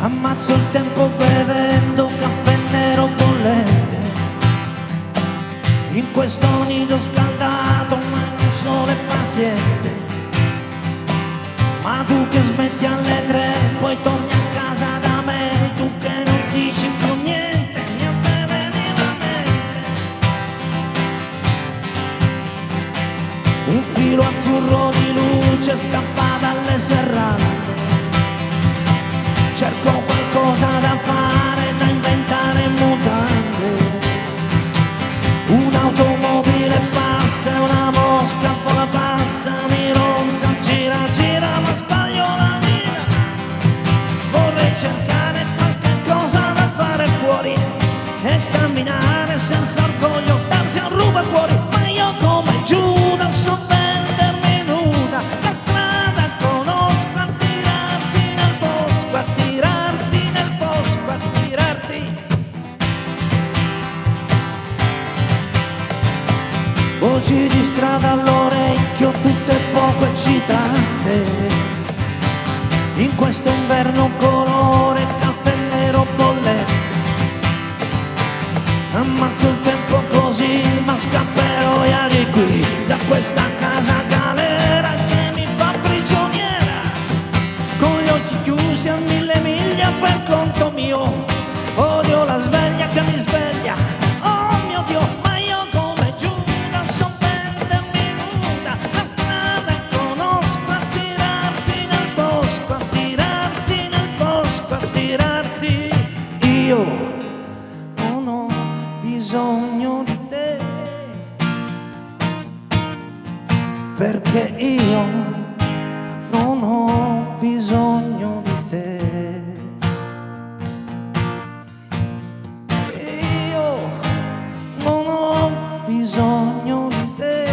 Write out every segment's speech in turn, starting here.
Ammazzo il tempo bevendo caffè nero bollente, in questo nido scaldato ma in un sole paziente. Ma tu che smetti alle 3, poi torni a casa da me, tu che non dici più niente, mi avveleni la mente. Un filo azzurro di luce scappa dalle serrande, cerco qualcosa da fare, da inventare in mutande. Un'automobile passa e una mosca vola passa, mi ronza, gira, gira, ma sbaglio la via. Vorrei cercare qualche cosa da fare fuori e camminare senza orgoglio, darsi a rubacuori. Ma io come Giuda so vendermi nuda, la strada conosco, a tirarti nel bosco, a tirarti nel bosco, a tirarti. Voci di strada all'orecchio, tutte poco eccitate, in questo inverno colore caffè nero bollente. Ammazzo il tempo così, ma scapperò via di qui, da questa casa galera che mi fa prigioniera, con gli occhi chiusi a 1000 miglia per conto mio. Odio la sveglia che mi sveglia, oh mio Dio, ma io come Giuda so vendermi nuda, la strada conosco, a tirarti nel bosco, a tirarti nel bosco, a tirarti. Io non ho bisogno di te, perché io non ho bisogno di te. Io non ho bisogno di te,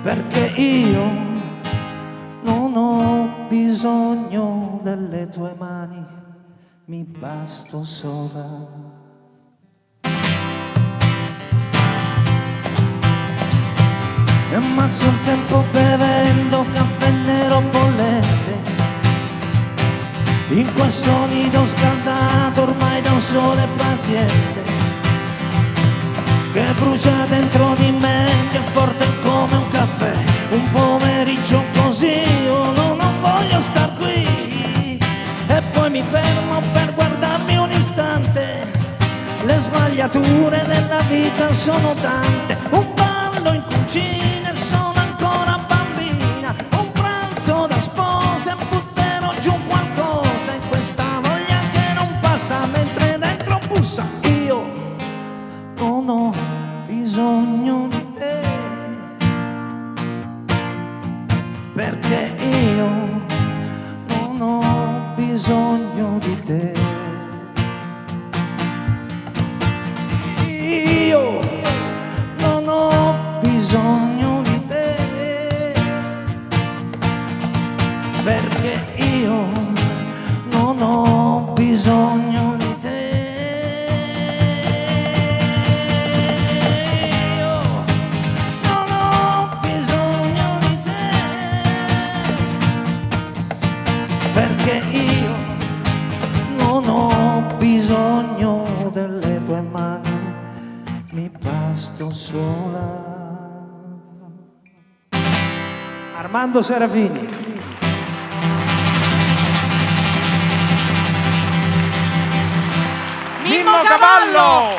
perché io non ho bisogno delle tue mani, mi basto sola. E ammazzo il tempo bevendo caffè nero bollente, in questo nido scaldato ormai da un sole paziente, che brucia dentro di me, che è forte come un caffè. Un pomeriggio così io non voglio star qui, e poi mi fermo per guardarmi un istante. Le sbagliature della vita sono tante, un ballo in cucina e sono ancora bambina, un pranzo da sposa e butterò giù qualcosa in questa voglia che non passa mentre dentro bussa. Io non ho bisogno di te, perché io non ho bisogno di te. Io non ho bisogno di te, perché io non ho bisogno di te. Io non ho bisogno di te, perché io non ho bisogno delle tue mani, mi basto sola. Armando Serafini. Mimmo Cavallo!